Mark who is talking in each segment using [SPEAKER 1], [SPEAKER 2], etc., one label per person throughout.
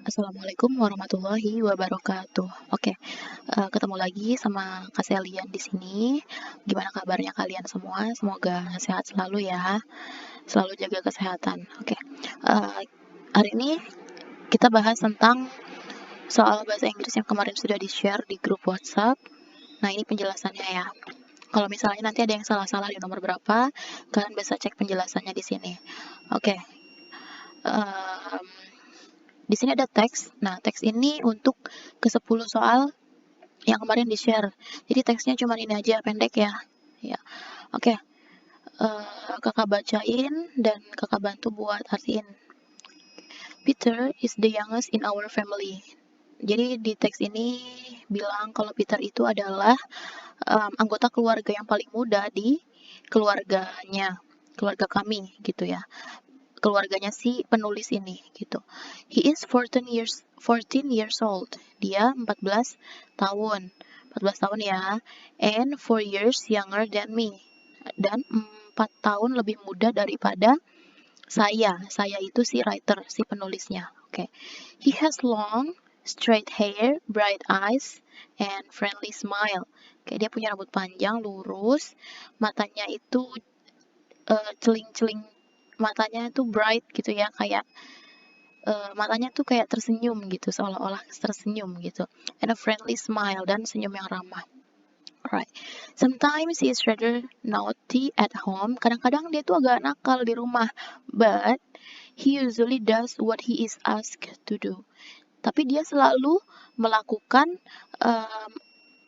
[SPEAKER 1] Assalamualaikum warahmatullahi wabarakatuh. Oke, ketemu lagi sama Kak Selian di sini. Gimana kabarnya kalian semua? Semoga sehat selalu ya, selalu jaga kesehatan. Oke, eee, hari ini kita bahas tentang soal bahasa Inggris yang kemarin sudah di-share di grup WhatsApp. Nah, ini penjelasannya ya. Kalau misalnya nanti ada yang salah-salah di nomor berapa, kalian bisa cek penjelasannya di sini. Oke, mmm, di sini ada teks. Nah, teks ini untuk ke-10 soal yang kemarin di-share. Jadi teksnya cuma ini aja, pendek ya. Ya, oke. Kakak bacain dan kakak bantu buat artiin. Peter is the youngest in our family. Jadi di teks ini bilang kalau Peter itu adalah anggota keluarga yang paling muda di keluarganya, keluarga kami gitu ya. Keluarganya si penulis ini gitu. He is 14 years old. Dia 14 tahun. 14 tahun ya. And 4 years younger than me. Dan 4 tahun lebih muda daripada saya. Saya itu si writer, si penulisnya. Oke. Okay. He has long, straight hair, bright eyes, and friendly smile. Kayak dia punya rambut panjang, lurus, matanya itu celing-celing, matanya tuh bright gitu ya, kayak matanya tuh kayak tersenyum gitu, seolah-olah tersenyum gitu. And a friendly smile, dan senyum yang ramah. Alright. Sometimes he is rather naughty at home. Kadang-kadang dia tuh agak nakal di rumah, but he usually does what he is asked to do. Tapi dia selalu melakukan um,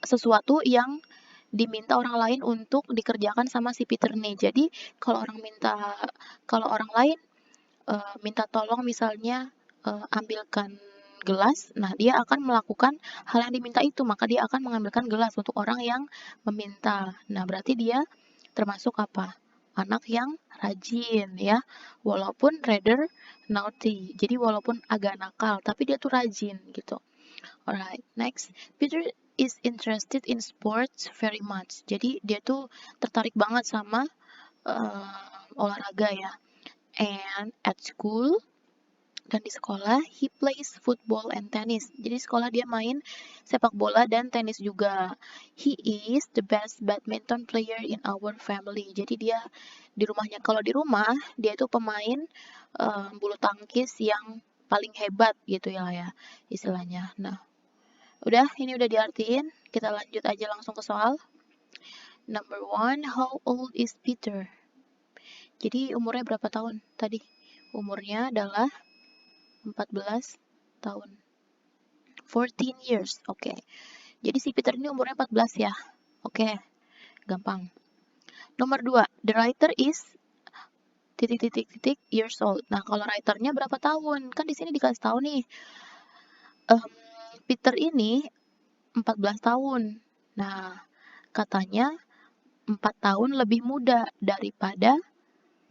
[SPEAKER 1] sesuatu yang diminta orang lain untuk dikerjakan sama si Peter nih. Jadi kalau orang lain minta tolong misalnya ambilkan gelas, nah dia akan melakukan hal yang diminta itu, maka dia akan mengambilkan gelas untuk orang yang meminta. Nah, berarti dia termasuk apa? Anak yang rajin ya, walaupun rather naughty. Jadi walaupun agak nakal, tapi dia tuh rajin gitu. Alright, next. Peter is interested in sports very much. Jadi dia tuh tertarik banget sama olahraga ya. And at school, dan di sekolah, he plays football and tennis. Jadi sekolah dia main sepak bola dan tenis juga. He is the best badminton player in our family. Jadi dia di rumahnya, kalau di rumah dia itu pemain bulu tangkis yang paling hebat gitu ya istilahnya. Nah, ini udah diartiin. Kita lanjut aja langsung ke soal. Number 1, how old is Peter? Jadi umurnya berapa tahun tadi? Umurnya adalah 14 tahun. 14 years. Oke. Jadi si Peter ini umurnya 14 ya. Oke. Gampang. Nomor 2, the writer is years old. Nah, kalau writernya berapa tahun? Kan di sini dikasih tahu nih. Peter ini 14 tahun. Nah, katanya 4 tahun lebih muda daripada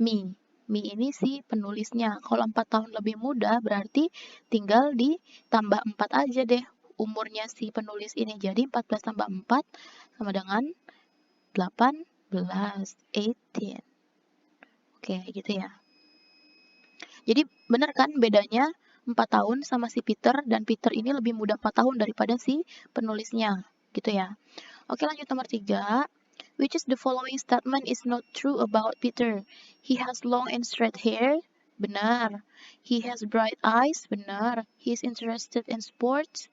[SPEAKER 1] me. Me ini si penulisnya. Kalau 4 tahun lebih muda berarti tinggal ditambah 4 aja deh umurnya si penulis ini. Jadi 14 tambah 4 sama dengan 18. Oke, gitu ya. Jadi benar kan bedanya 4 tahun sama si Peter, dan Peter ini lebih muda 4 tahun daripada si penulisnya. Gitu ya. Oke, lanjut nomor 3. Which is the following statement is not true about Peter? He has long and straight hair. Benar. He has bright eyes. Benar. He is interested in sports.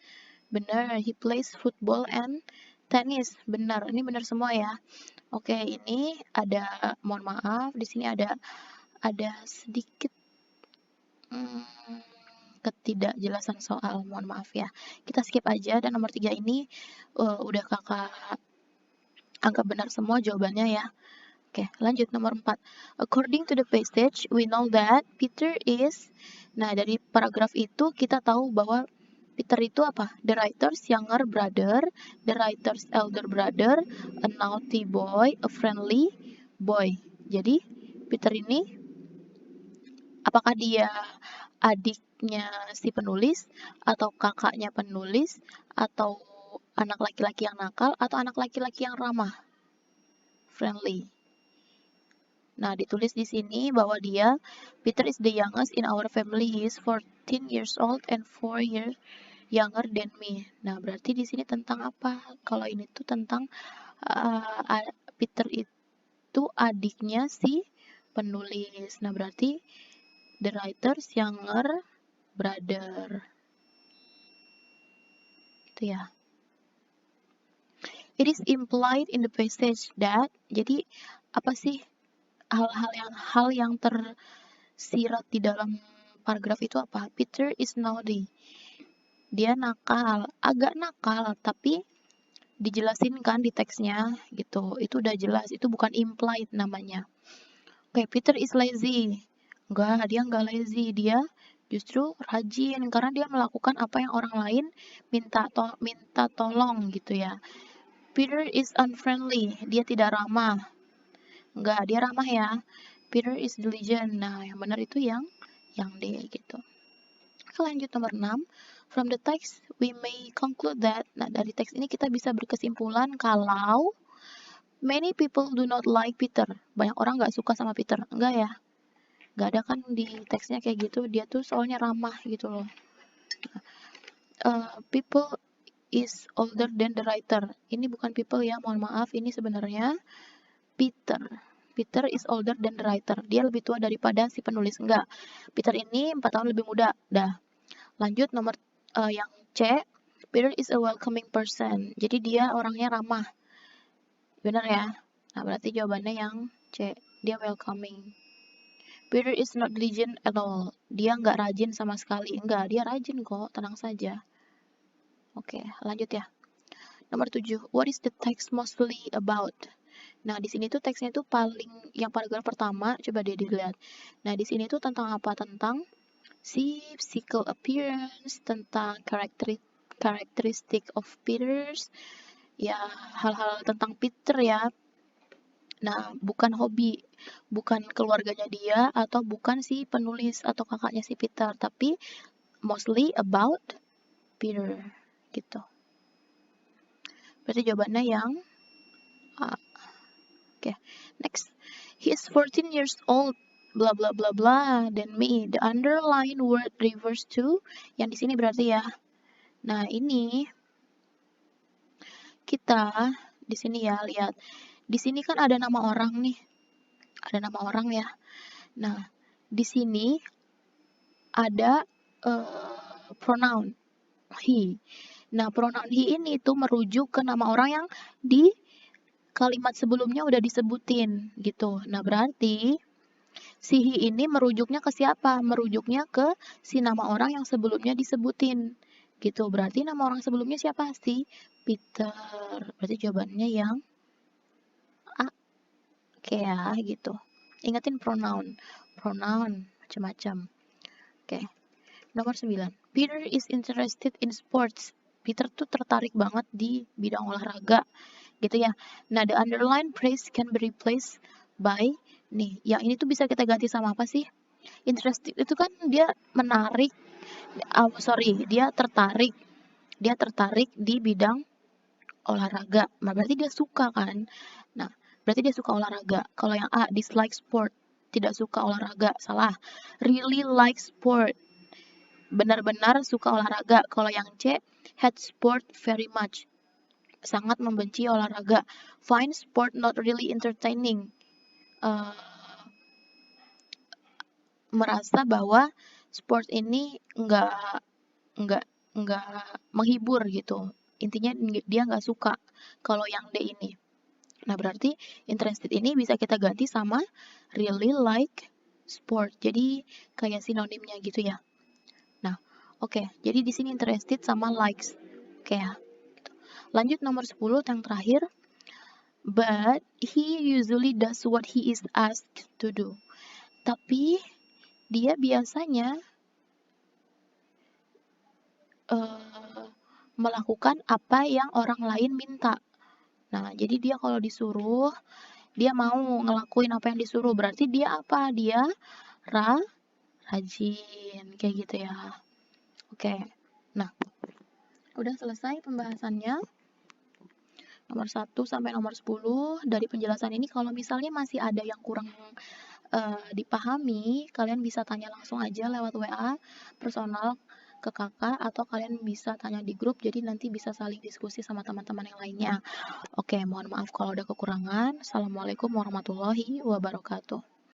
[SPEAKER 1] Benar. He plays football and tennis. Benar. Ini benar semua ya. Oke, ini ada, mohon maaf, di sini ada sedikit ketidakjelasan soal, mohon maaf ya. Kita skip aja, dan nomor 3 ini udah kakak anggap benar semua jawabannya ya. Oke, lanjut nomor 4. According to the passage, we know that Peter is... Nah, dari paragraf itu kita tahu bahwa Peter itu apa? The writer's younger brother, the writer's elder brother, a naughty boy, a friendly boy. Jadi, Peter ini, apakah dia adiknya si penulis, atau kakaknya penulis, atau anak laki-laki yang nakal, atau anak laki-laki yang ramah? Friendly. Nah, ditulis di sini bahwa Peter is the youngest in our family. He is 14 years old and 4 years younger than me. Nah, berarti di sini tentang apa? Kalau ini tuh tentang Peter itu adiknya si penulis. Nah, berarti the writer's younger brother. Itu ya. It is implied in the passage that, jadi apa sih hal yang tersirat di dalam paragraf itu apa? Peter is naughty. Dia nakal, agak nakal, tapi dijelasin kan di teksnya gitu. Itu udah jelas, itu bukan implied namanya. Oke, Peter is lazy. Enggak, dia enggak lazy, dia justru rajin karena dia melakukan apa yang orang lain minta tolong gitu ya. Peter is unfriendly, dia tidak ramah. Enggak, dia ramah ya. Peter is diligent. Nah, yang benar itu yang D gitu. Lanjut nomor 6. From the text, we may conclude that, nah dari teks ini kita bisa berkesimpulan kalau many people do not like Peter. Banyak orang nggak suka sama Peter. Enggak ya? Nggak ada kan di teksnya kayak gitu. Dia tuh soalnya ramah gitu loh. People is older than the writer. Ini bukan people ya, mohon maaf. Ini sebenarnya Peter. Peter is older than the writer. Dia lebih tua daripada si penulis. Enggak. Peter ini 4 tahun lebih muda. Dah. Lanjut nomor yang C. Peter is a welcoming person. Jadi dia orangnya ramah. Benar ya? Nah, berarti jawabannya yang C. Dia welcoming. Peter is not diligent at all. Dia nggak rajin sama sekali. Enggak, dia rajin kok. Tenang saja. Oke, lanjut ya. Nomor 7. What is the text mostly about? Nah, di sini tuh teksnya tuh paling yang paragraf pertama, coba dilihat. Nah, di sini tuh tentang apa? Tentang si physical appearance, tentang characteristic of Peters, ya hal-hal tentang Peter ya. Nah, bukan hobi, bukan keluarganya dia, atau bukan si penulis atau kakaknya si Peter, tapi mostly about Peter, gitu. Berarti jawabannya yang A. Oke, next. He is 14 years old, bla bla bla bla, than me. The underlined word refers to, yang di sini berarti ya. Nah, ini kita di sini ya, lihat. Di sini kan ada nama orang nih. Ada nama orang ya. Nah, di sini ada pronoun he. Nah, pronoun he ini tuh merujuk ke nama orang yang di kalimat sebelumnya udah disebutin gitu. Nah, berarti si he ini merujuknya ke siapa? Merujuknya ke si nama orang yang sebelumnya disebutin. Gitu. Berarti nama orang sebelumnya siapa sih? Peter. Berarti jawabannya yang A. Oke ya, gitu. Ingatin pronoun. Pronoun macam-macam. Oke. Nomor 9. Peter is interested in sports. Peter tuh tertarik banget di bidang olahraga. Gitu ya. Nah, the underlined phrase can be replaced by, nih, yang ini tuh bisa kita ganti sama apa sih? Interested itu kan dia menarik, dia tertarik. Dia tertarik di bidang olahraga. Nah, berarti dia suka kan? Nah, berarti dia suka olahraga. Kalau yang A, dislike sport, tidak suka olahraga, salah. Really like sport, benar-benar suka olahraga. Kalau yang C, hate sport very much, sangat membenci olahraga. Find sport not really entertaining, merasa bahwa sport ini nggak menghibur gitu. Intinya dia nggak suka. Kalau yang D ini. Nah, berarti interested ini bisa kita ganti sama really like sport. Jadi kayak sinonimnya gitu ya. Nah, oke. Jadi di sini interested sama likes. Oke ya. Lanjut nomor 10 yang terakhir. But he usually does what he is asked to do. Tapi dia biasanya melakukan apa yang orang lain minta. Nah, jadi dia kalau disuruh, dia mau ngelakuin apa yang disuruh. Berarti dia apa? Dia rajin. Kayak gitu ya. Oke. Nah, udah selesai pembahasannya. Nomor 1 sampai nomor 10. Dari penjelasan ini, kalau misalnya masih ada yang kurang dipahami, kalian bisa tanya langsung aja lewat WA. personal ke kakak atau kalian bisa tanya di grup jadi nanti bisa saling diskusi sama teman-teman yang lainnya. Oke, mohon maaf kalau ada kekurangan. Assalamualaikum warahmatullahi wabarakatuh.